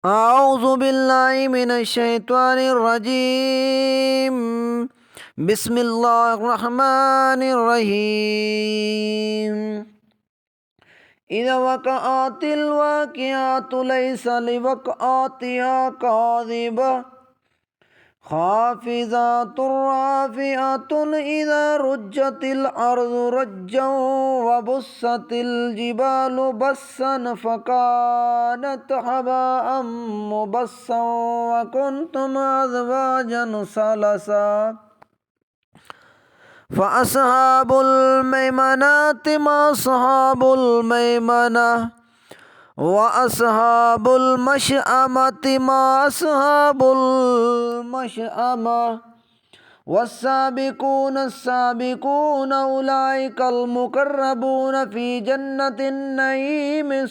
أعوذ بالله من الشيطان الرجيم. بسم الله الرحمن الرحيم. إذا وقعت الواقعة ليس لوقعتها كاذبة خافضة رافعة إذا رجت الأرض رجا وبست الجبال بسا فكانت هباء مبسا وكنتم أزواجا ثلاثا فأصحاب الميمنة ما أصحاب الميمنة وأصحاب المشأمة ما أصحاب المشأمة والسابقون السابقون أولئك المقربون في جنة النعيم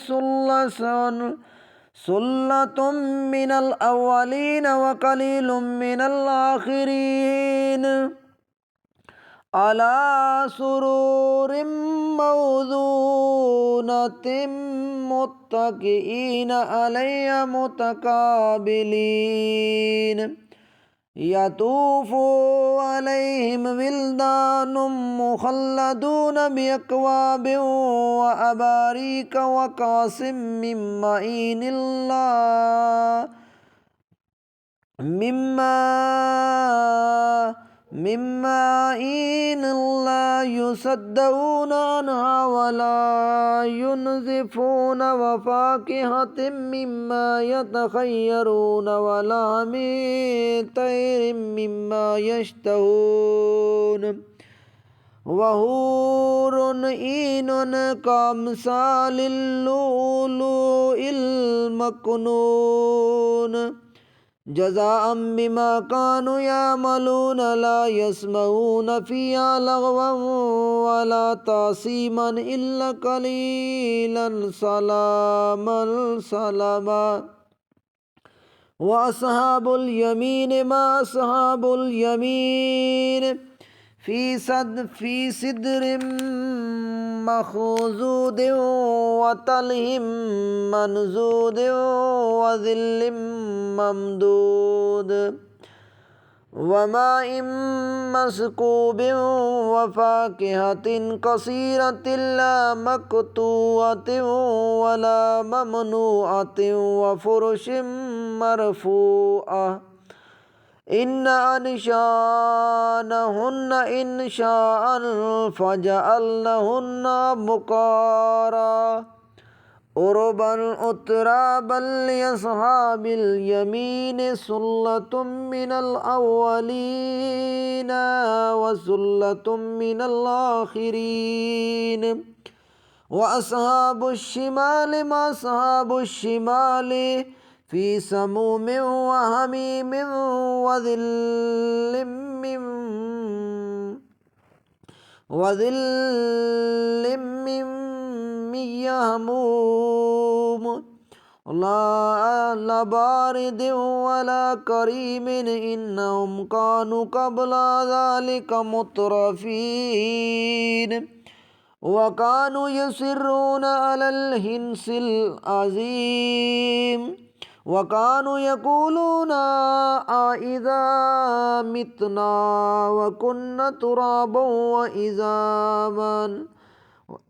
سلة من الأولين وقليل من الآخرين على سرور موضونة متكئين عليها متقابلين يطوف عليهم ولدان مخلدون بأكواب وأباريك وكأس من معين الله مما إن لا يصدقون عنها ولا ينزفون وفاكهة مما يتخيرون ولحم طير مما يشتهون وحور عين كأمثال اللؤلؤ المكنون جزاء بما كانوا يعملون لا يسمعون فيها لغوا ولا تأثيما إلا قليلا سلاما وأصحاب اليمين ما أصحاب اليمين في سدر مخضود وطلح منضود وظل ممدود وماء مسكوب وفاكهة كثيرة لا مقطوعة ولا ممنوعة وفرش مرفوعة إن أنشأنهن إنشاء فجعلنهن بكارا عربا أترابا لأصحاب اليمين سلة من الأولين وسلة من الآخرين وأصحاب الشمال ما أصحاب الشمال في سموم وحميم وظل من يهموم لا بارد ولا كريم إنهم كانوا قبل ذلك مترفين وكانوا يصرون على الحنث العظيم وكانوا يقولون أإذا متنا وكنا ترابا وعظاما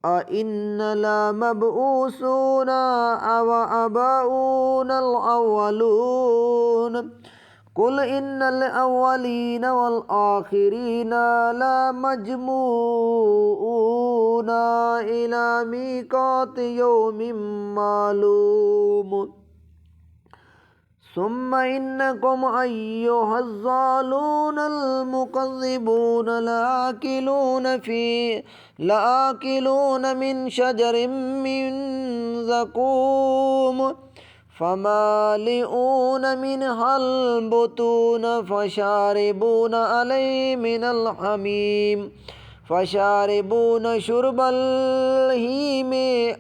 أإنا لمبعوثون أو آباؤنا الأولون قل إن الأولين والآخرين لمجموعون إلى ميقات يوم معلوم ثم إنكم أيها الضالون المكذبون لآكلون من شجر من زقوم فمالئون منها البطون فشاربون عليه من الحميم فشاربون شرب الهيم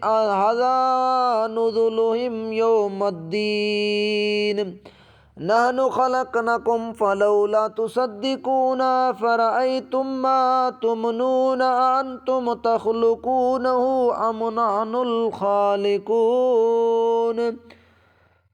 هذا نزلهم يوم الدين نحن خلقناكم فلولا تصدقون فرأيتم ما تمنون أنتم تخلقونه أم نحن الخالقون